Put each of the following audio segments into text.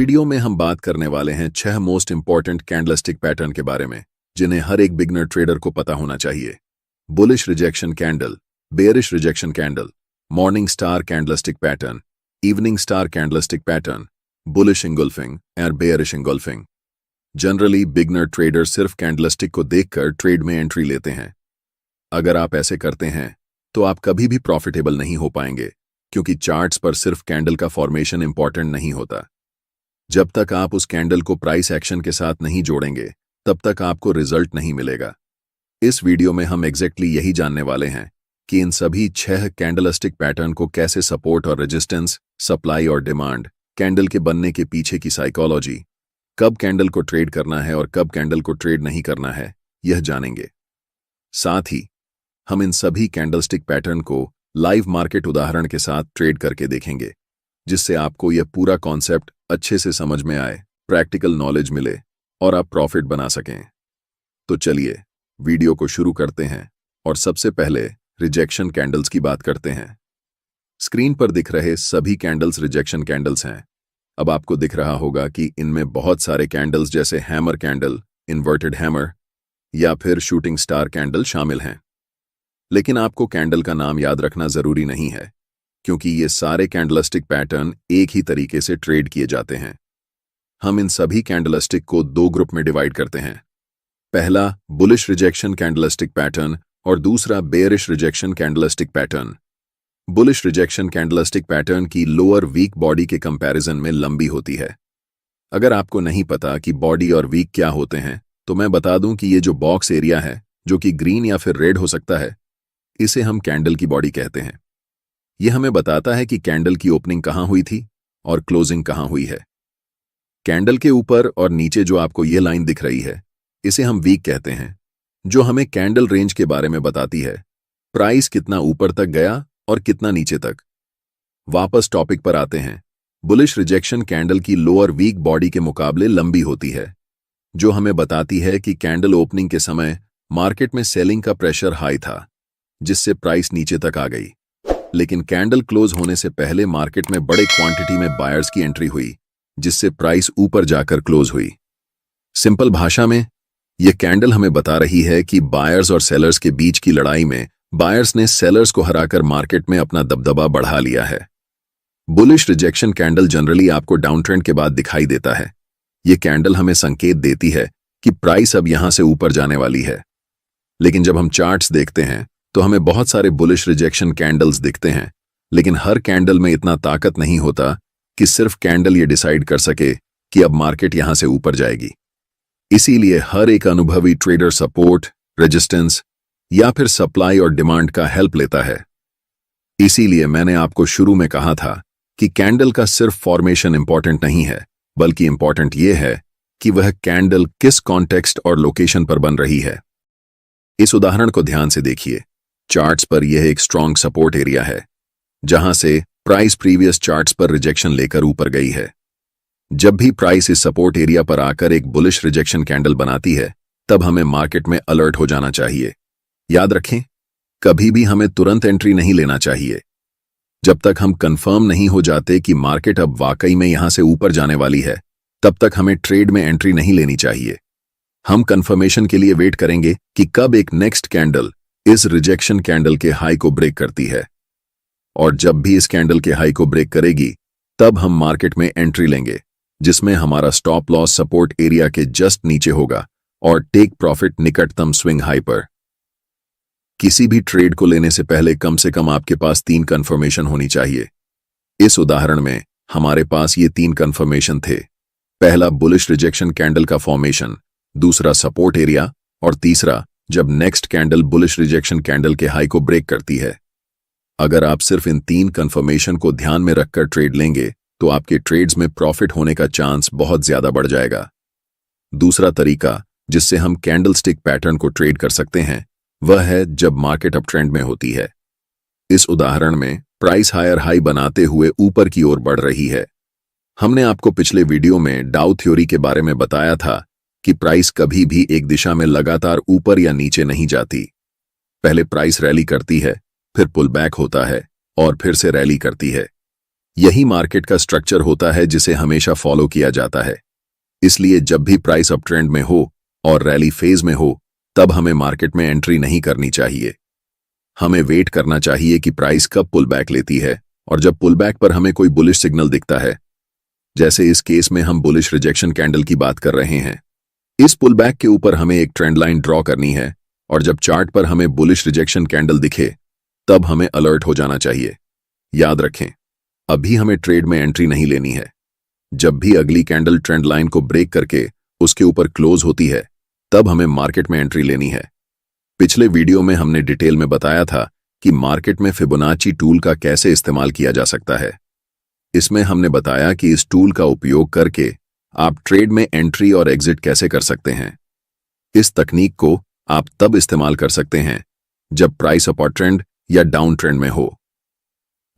Video में हम बात करने वाले हैं 6 मोस्ट इंपॉर्टेंट कैंडलस्टिक पैटर्न के बारे में जिन्हें हर एक बिगनर ट्रेडर को पता होना चाहिए। Bullish rejection candle, bearish rejection candle, morning star candlestick pattern, evening star candlestick pattern, bullish engulfing और bearish engulfing. Generally beginner trader सिर्फ कैंडलस्टिक को देखकर ट्रेड में एंट्री लेते हैं। अगर आप ऐसे करते हैं तो आप कभी भी प्रॉफिटेबल नहीं हो पाएंगे, क्योंकि चार्ट्स पर सिर्फ कैंडल का फॉर्मेशन इंपॉर्टेंट नहीं होता। जब तक आप उस कैंडल को प्राइस एक्शन के साथ नहीं जोड़ेंगे तब तक आपको रिजल्ट नहीं मिलेगा। इस वीडियो में हम एग्जैक्टली यही जानने वाले हैं कि इन सभी 6 कैंडलस्टिक पैटर्न को कैसे सपोर्ट और रेजिस्टेंस, सप्लाई और डिमांड, कैंडल के बनने के पीछे की साइकोलॉजी, कब कैंडल को ट्रेड करना है और कब कैंडल को ट्रेड नहीं करना है, यह जानेंगे। साथ ही हम इन सभी कैंडलस्टिक पैटर्न को लाइव मार्केट उदाहरण के साथ ट्रेड करके देखेंगे, जिससे आपको यह पूरा कॉन्सेप्ट अच्छे से समझ में आए, प्रैक्टिकल नॉलेज मिले और आप प्रॉफिट बना सकें। तो चलिए वीडियो को शुरू करते हैं और सबसे पहले रिजेक्शन कैंडल्स की बात करते हैं। स्क्रीन पर दिख रहे सभी कैंडल्स रिजेक्शन कैंडल्स हैं। अब आपको दिख रहा होगा कि इनमें बहुत सारे कैंडल्स जैसे हैमर कैंडल, इन्वर्टेड हैमर या फिर शूटिंग स्टार कैंडल शामिल हैं। लेकिन आपको कैंडल का नाम याद रखना जरूरी नहीं है, क्योंकि ये सारे कैंडलस्टिक पैटर्न एक ही तरीके से ट्रेड किए जाते हैं। हम इन सभी कैंडलस्टिक को 2 ग्रुप में डिवाइड करते हैं। पहला बुलिश रिजेक्शन कैंडलस्टिक पैटर्न और दूसरा bearish rejection candlestick pattern. Bullish rejection candlestick pattern की लोअर वीक बॉडी के कंपैरिजन में लंबी होती है। अगर आपको नहीं पता कि बॉडी और वीक क्या होते हैं, तो मैं बता दूं कि ये जो बॉक्स एरिया है, जो कि ग्रीन या फिर रेड हो सकता है, इसे हम कैंडल की बॉडी कहते हैं। यह हमें बताता है कि कैंडल की ओपनिंग कहां हुई थी और क्लोजिंग कहां हुई है। कैंडल के ऊपर और नीचे जो आपको यह लाइन दिख रही है, इसे हम वीक कहते हैं, जो हमें कैंडल रेंज के बारे में बताती है, प्राइस कितना ऊपर तक गया और कितना नीचे तक। वापस टॉपिक पर आते हैं। बुलिश रिजेक्शन कैंडल की लोअर वीक बॉडी के मुकाबले लंबी होती है, जो हमें बताती है कि कैंडल ओपनिंग के समय मार्केट में सेलिंग का प्रेशर हाई था, जिससे प्राइस नीचे तक आ गई। लेकिन कैंडल क्लोज होने से पहले मार्केट में बड़े क्वांटिटी में बायर्स की एंट्री हुई, जिससे प्राइस ऊपर जाकर क्लोज हुई। सिंपल भाषा में यह कैंडल हमें बता रही है कि बायर्स और सेलर्स के बीच की लड़ाई में बायर्स ने सेलर्स को हराकर मार्केट में अपना दबदबा बढ़ा लिया है। बुलिश रिजेक्शन कैंडल जनरली आपको डाउन ट्रेंड के बाद दिखाई देता है। यह कैंडल हमें संकेत देती है कि प्राइस अब यहां से ऊपर जाने वाली है। लेकिन जब हम चार्ट्स देखते हैं तो हमें बहुत सारे बुलिश रिजेक्शन कैंडल्स दिखते हैं, लेकिन हर कैंडल में इतना ताकत नहीं होता कि सिर्फ कैंडल ये डिसाइड कर सके कि अब मार्केट यहां से ऊपर जाएगी। इसीलिए हर एक अनुभवी ट्रेडर सपोर्ट, रेजिस्टेंस या फिर सप्लाई और डिमांड का हेल्प लेता है। इसीलिए मैंने आपको शुरू में कहा था कि कैंडल का सिर्फ फॉर्मेशन इंपॉर्टेंट नहीं है, बल्कि इंपॉर्टेंट यह है कि वह कैंडल किस कॉन्टेक्स्ट और लोकेशन पर बन रही है। इस उदाहरण को ध्यान से देखिए। चार्ट्स पर यह एक स्ट्रॉन्ग सपोर्ट एरिया है, जहां से प्राइस प्रीवियस चार्ट्स पर रिजेक्शन लेकर ऊपर गई है। जब भी प्राइस इस सपोर्ट एरिया पर आकर एक बुलिश रिजेक्शन कैंडल बनाती है, तब हमें मार्केट में अलर्ट हो जाना चाहिए। याद रखें, कभी भी हमें तुरंत एंट्री नहीं लेना चाहिए। जब तक हम कंफर्म नहीं हो जाते कि मार्केट अब वाकई में यहां से ऊपर जाने वाली है, तब तक हमें ट्रेड में एंट्री नहीं लेनी चाहिए। हम कंफर्मेशन के लिए वेट करेंगे कि कब एक नेक्स्ट कैंडल इस रिजेक्शन कैंडल के हाई को ब्रेक करती है, और जब भी इस कैंडल के हाई को ब्रेक करेगी, तब हम मार्केट में एंट्री लेंगे, जिसमें हमारा स्टॉप लॉस सपोर्ट एरिया के जस्ट नीचे होगा और टेक प्रॉफिट निकटतम स्विंग हाई पर। किसी भी ट्रेड को लेने से पहले कम से कम आपके पास 3 कंफर्मेशन होनी चाहिए। इस उदाहरण में हमारे पास ये 3 कंफर्मेशन थे। पहला बुलिश रिजेक्शन कैंडल का फॉर्मेशन, दूसरा सपोर्ट एरिया और तीसरा जब next candle bullish rejection candle के हाई को ब्रेक करती है। अगर आप सिर्फ इन 3 कंफर्मेशन को ध्यान में रखकर ट्रेड लेंगे तो आपके ट्रेड्स में प्रॉफिट होने का चांस बहुत ज्यादा बढ़ जाएगा। दूसरा तरीका जिससे हम कैंडलस्टिक पैटर्न को ट्रेड कर सकते हैं, वह है जब मार्केट अप ट्रेंड में होती है। इस उदाहरण में प्राइस हायर हाई बनाते हुए ऊपर की ओर बढ़ रही है। हमने आपको पिछले वीडियो में डाउ थ्योरी के बारे में बताया था कि प्राइस कभी भी एक दिशा में लगातार ऊपर या नीचे नहीं जाती। पहले प्राइस रैली करती है, फिर पुल बैक होता है और फिर से रैली करती है। यही मार्केट का स्ट्रक्चर होता है जिसे हमेशा फॉलो किया जाता है। इसलिए जब भी प्राइस अप ट्रेंड में हो और रैली फेज में हो, तब हमें मार्केट में एंट्री नहीं करनी चाहिए। हमें वेट करना चाहिए कि प्राइस कब पुल बैक लेती है, और जब पुल बैक पर हमें कोई बुलिश सिग्नल दिखता है, जैसे इस केस में हम बुलिश रिजेक्शन कैंडल की बात कर रहे हैं, इस पुल बैक के ऊपर हमें एक ट्रेंड लाइन ड्रॉ करनी है, और जब चार्ट पर हमें बुलिश रिजेक्शन कैंडल दिखे तब हमें अलर्ट हो जाना चाहिए। याद रखें, अभी हमें ट्रेड में एंट्री नहीं लेनी है। जब भी अगली कैंडल ट्रेंड लाइन को ब्रेक करके उसके ऊपर क्लोज होती है, तब हमें मार्केट में एंट्री लेनी है। पिछले वीडियो में हमने डिटेल में बताया था कि मार्केट में फिबोनाची टूल का कैसे इस्तेमाल किया जा सकता है। इसमें हमने बताया कि इस टूल का उपयोग करके आप ट्रेड में एंट्री और एग्जिट कैसे कर सकते हैं। इस तकनीक को आप तब इस्तेमाल कर सकते हैं जब प्राइस अप ट्रेंड या डाउन ट्रेंड में हो।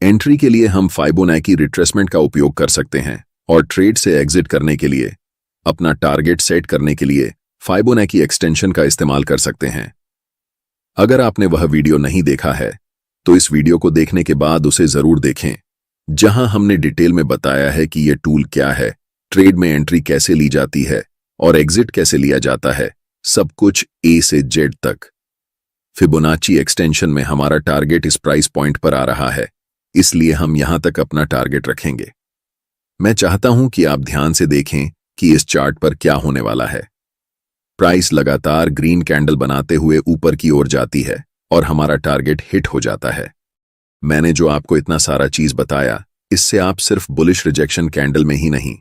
एंट्री के लिए हम फाइबोनाची रिट्रेसमेंट का उपयोग कर सकते हैं, और ट्रेड से एग्जिट करने के लिए, अपना टारगेट सेट करने के लिए फाइबोनाची एक्सटेंशन का इस्तेमाल कर सकते हैं। अगर आपने वह वीडियो नहीं देखा है तो इस वीडियो को देखने के बाद उसे जरूर देखें, जहां हमने डिटेल में बताया है कि यह टूल क्या है, ट्रेड में एंट्री कैसे ली जाती है और एग्जिट कैसे लिया जाता है, सब कुछ ए से जेड तक। फिबोनाची एक्सटेंशन में हमारा टारगेट इस प्राइस पॉइंट पर आ रहा है, इसलिए हम यहां तक अपना टारगेट रखेंगे। मैं चाहता हूं कि आप ध्यान से देखें कि इस चार्ट पर क्या होने वाला है। प्राइस लगातार ग्रीन कैंडल बनाते हुए ऊपर की ओर जाती है और हमारा टारगेट हिट हो जाता है। मैंने जो आपको इतना सारा चीज बताया, इससे आप सिर्फ बुलिश रिजेक्शन कैंडल में ही नहीं,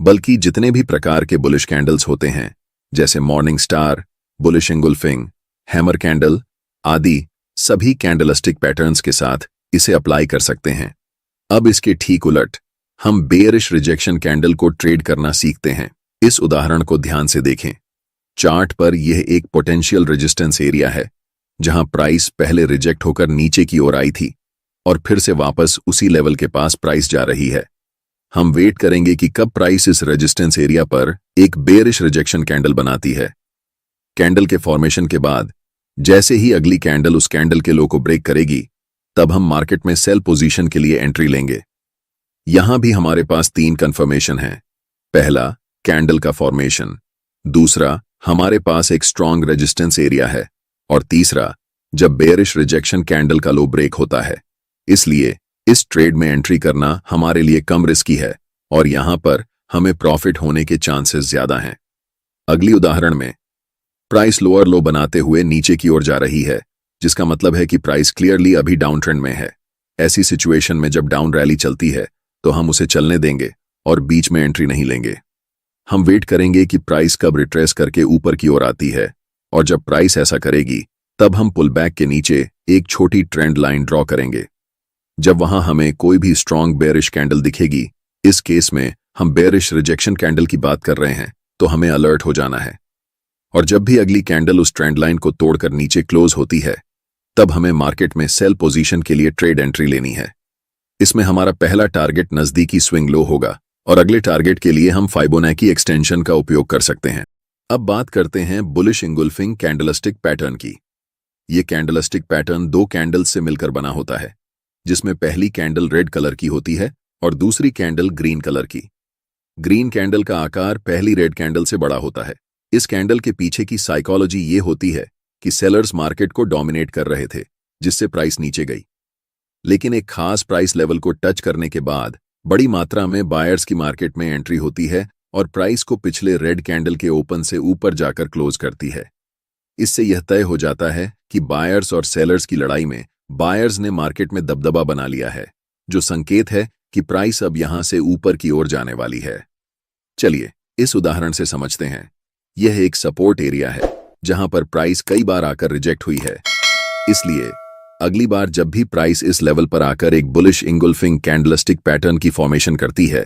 बल्कि जितने भी प्रकार के बुलिश कैंडल्स होते हैं, जैसे morning star, bullish engulfing, hammer candle आदि, सभी कैंडलस्टिक पैटर्न्स के साथ इसे अप्लाई कर सकते हैं। अब इसके ठीक उलट हम बेयरिश रिजेक्शन कैंडल को ट्रेड करना सीखते हैं। इस उदाहरण को ध्यान से देखें। चार्ट पर यह एक पोटेंशियल रेजिस्टेंस एरिया है, जहां प्राइस पहले रिजेक्ट होकर नीचे की ओर आई थी और फिर से वापस उसी लेवल के पास प्राइस जा रही है। हम वेट करेंगे कि कब प्राइस इस रेजिस्टेंस एरिया पर एक बेयरिश रिजेक्शन कैंडल बनाती है। कैंडल के फॉर्मेशन के बाद जैसे ही अगली कैंडल उस कैंडल के लो को ब्रेक करेगी, तब हम मार्केट में सेल पोजीशन के लिए एंट्री लेंगे। यहां भी हमारे पास 3 कंफर्मेशन हैं। पहला, कैंडल का फॉर्मेशन। दूसरा, हमारे पास एक स्ट्रॉन्ग रेजिस्टेंस एरिया है। और तीसरा, जब बेयरिश रिजेक्शन कैंडल का लो ब्रेक होता है। इसलिए इस ट्रेड में एंट्री करना हमारे लिए कम रिस्की है और यहां पर हमें प्रॉफिट होने के चांसेस ज्यादा हैं। अगली उदाहरण में प्राइस लोअर लो बनाते हुए नीचे की ओर जा रही है, जिसका मतलब है कि प्राइस क्लियरली अभी डाउन ट्रेंड में है। ऐसी सिचुएशन में जब डाउन रैली चलती है तो हम उसे चलने देंगे और बीच में एंट्री नहीं लेंगे। हम वेट करेंगे कि प्राइस कब रिट्रेस करके ऊपर की ओर आती है, और जब प्राइस ऐसा करेगी तब हम पुल बैक के नीचे एक छोटी ट्रेंड लाइन ड्रॉ करेंगे। जब वहां हमें कोई भी स्ट्रॉन्ग बेयरिश कैंडल दिखेगी, इस केस में हम बेयरिश रिजेक्शन कैंडल की बात कर रहे हैं, तो हमें अलर्ट हो जाना है। और जब भी अगली कैंडल उस ट्रेंड लाइन को तोड़कर नीचे क्लोज होती है, तब हमें मार्केट में सेल पोजीशन के लिए ट्रेड एंट्री लेनी है। इसमें हमारा पहला टारगेट नजदीकी स्विंग लो होगा और अगले टारगेट के लिए हम फाइबोनाची एक्सटेंशन का उपयोग कर सकते हैं। अब बात करते हैं बुलिश इंगुल्फिंग कैंडलस्टिक पैटर्न की। यह कैंडलस्टिक पैटर्न 2 कैंडल्स से मिलकर बना होता है, जिसमें पहली कैंडल रेड कलर की होती है और दूसरी कैंडल ग्रीन कलर की। ग्रीन कैंडल का आकार पहली रेड कैंडल से बड़ा होता है। इस कैंडल के पीछे की साइकोलॉजी ये होती है कि सेलर्स मार्केट को डोमिनेट कर रहे थे, जिससे प्राइस नीचे गई। लेकिन एक खास प्राइस लेवल को टच करने के बाद बड़ी मात्रा में बायर्स की मार्केट में एंट्री होती है और प्राइस को पिछले रेड कैंडल के ओपन से ऊपर जाकर क्लोज करती है। इससे यह तय हो जाता है कि बायर्स और सेलर्स की लड़ाई में बायर्स ने मार्केट में दबदबा बना लिया है, जो संकेत है कि प्राइस अब यहां से ऊपर की ओर जाने वाली है। चलिए इस उदाहरण से समझते हैं। यह एक सपोर्ट एरिया है जहां पर प्राइस कई बार आकर रिजेक्ट हुई है। इसलिए अगली बार जब भी प्राइस इस लेवल पर आकर एक बुलिश इंगुल्फिंग कैंडलस्टिक पैटर्न की फॉर्मेशन करती है,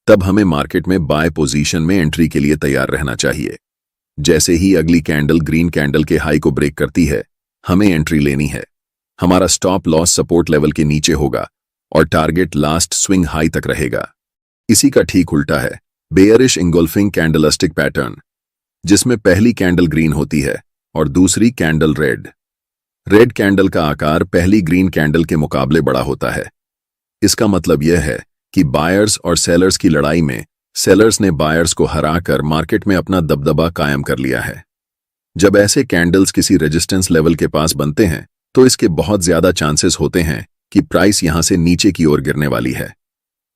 तब हमें मार्केट में बाय पोजीशन में एंट्री के लिए तैयार रहना चाहिए। जैसे ही अगली कैंडल ग्रीन कैंडल के हाई को ब्रेक करती है, हमें एंट्री लेनी है। हमारा स्टॉप लॉस सपोर्ट लेवल के नीचे होगा और टारगेट लास्ट स्विंग हाई तक रहेगा। इसी का ठीक उल्टा है बेयरिश इंगुल्फिंग कैंडलस्टिक पैटर्न, जिसमें पहली कैंडल ग्रीन होती है और दूसरी कैंडल रेड। रेड कैंडल का आकार पहली ग्रीन कैंडल के मुकाबले बड़ा होता है। इसका मतलब यह है कि बायर्स और सेलर्स की लड़ाई में सेलर्स ने बायर्स को हराकर मार्केट में अपना दबदबा कायम कर लिया है। जब ऐसे कैंडल्स किसी रेजिस्टेंस लेवल के पास बनते हैं तो इसके बहुत ज्यादा चांसेस होते हैं कि प्राइस यहां से नीचे की ओर गिरने वाली है।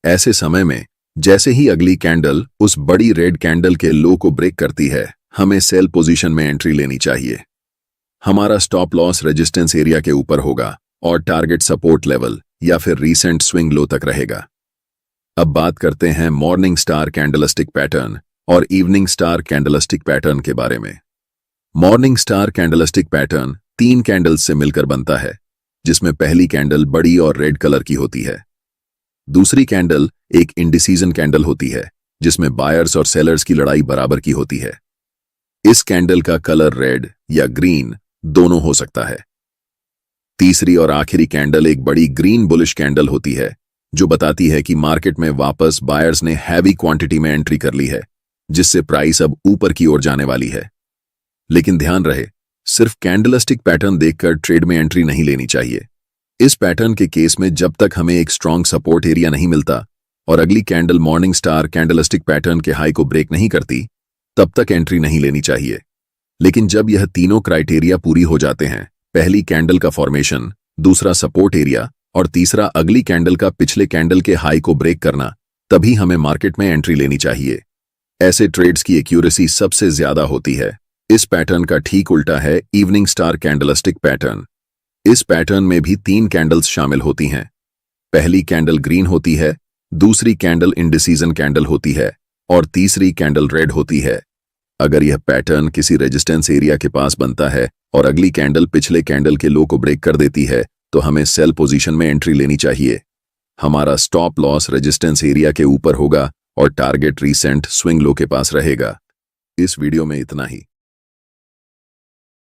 ऐसे समय में जैसे ही अगली कैंडल उस बड़ी रेड कैंडल के लो को ब्रेक करती है, हमें सेल पोजीशन में एंट्री लेनी चाहिए। हमारा स्टॉप लॉस रेजिस्टेंस एरिया के ऊपर होगा और टारगेट सपोर्ट लेवल या फिर रीसेंट स्विंग लो तक रहेगा। अब बात करते हैं मॉर्निंग स्टार कैंडलस्टिक पैटर्न और इवनिंग स्टार कैंडलस्टिक पैटर्न के बारे में। Morning star candlestick pattern 3 candles से मिलकर बनता है, जिसमें पहली कैंडल बड़ी और रेड कलर की होती है। दूसरी कैंडल एक इंडिसीजन कैंडल होती है, जिसमें बायर्स और सेलर्स की लड़ाई बराबर की होती है। इस कैंडल का कलर रेड या ग्रीन दोनों हो सकता है। तीसरी और आखिरी कैंडल एक बड़ी ग्रीन बुलिश कैंडल होती है, जो बताती है कि मार्केट में वापस बायर्स ने हैवी क्वांटिटी में एंट्री कर ली है, जिससे प्राइस अब ऊपर की ओर जाने वाली है। लेकिन ध्यान रहे, सिर्फ कैंडलस्टिक पैटर्न देखकर ट्रेड में एंट्री नहीं लेनी चाहिए। इस पैटर्न के केस में जब तक हमें एक स्ट्रॉन्ग सपोर्ट एरिया नहीं मिलता और अगली candle morning star candlestick pattern के हाई को ब्रेक नहीं करती, तब तक एंट्री नहीं लेनी चाहिए। लेकिन जब यह तीनों क्राइटेरिया पूरी हो जाते हैं, पहली कैंडल का फॉर्मेशन, दूसरा सपोर्ट एरिया और तीसरा अगली कैंडल का पिछले कैंडल के हाई को ब्रेक करना, तभी हमें मार्केट में एंट्री लेनी चाहिए। ऐसे ट्रेड्स की एक्यूरेसी सबसे ज्यादा होती है। इस पैटर्न का ठीक उल्टा है इवनिंग स्टार कैंडलस्टिक पैटर्न। इस पैटर्न में भी 3 कैंडल्स शामिल होती हैं। पहली कैंडल ग्रीन होती है, दूसरी कैंडल इंडिसीजन कैंडल होती है और तीसरी कैंडल रेड होती है। अगर यह पैटर्न किसी रेजिस्टेंस एरिया के पास बनता है और अगली कैंडल पिछले कैंडल के लो को ब्रेक कर देती है, तो हमें सेल पोजीशन में एंट्री लेनी चाहिए। हमारा स्टॉप लॉस रेजिस्टेंस एरिया के ऊपर होगा और टारगेट रीसेंट स्विंग लो के पास रहेगा। इस वीडियो में इतना ही।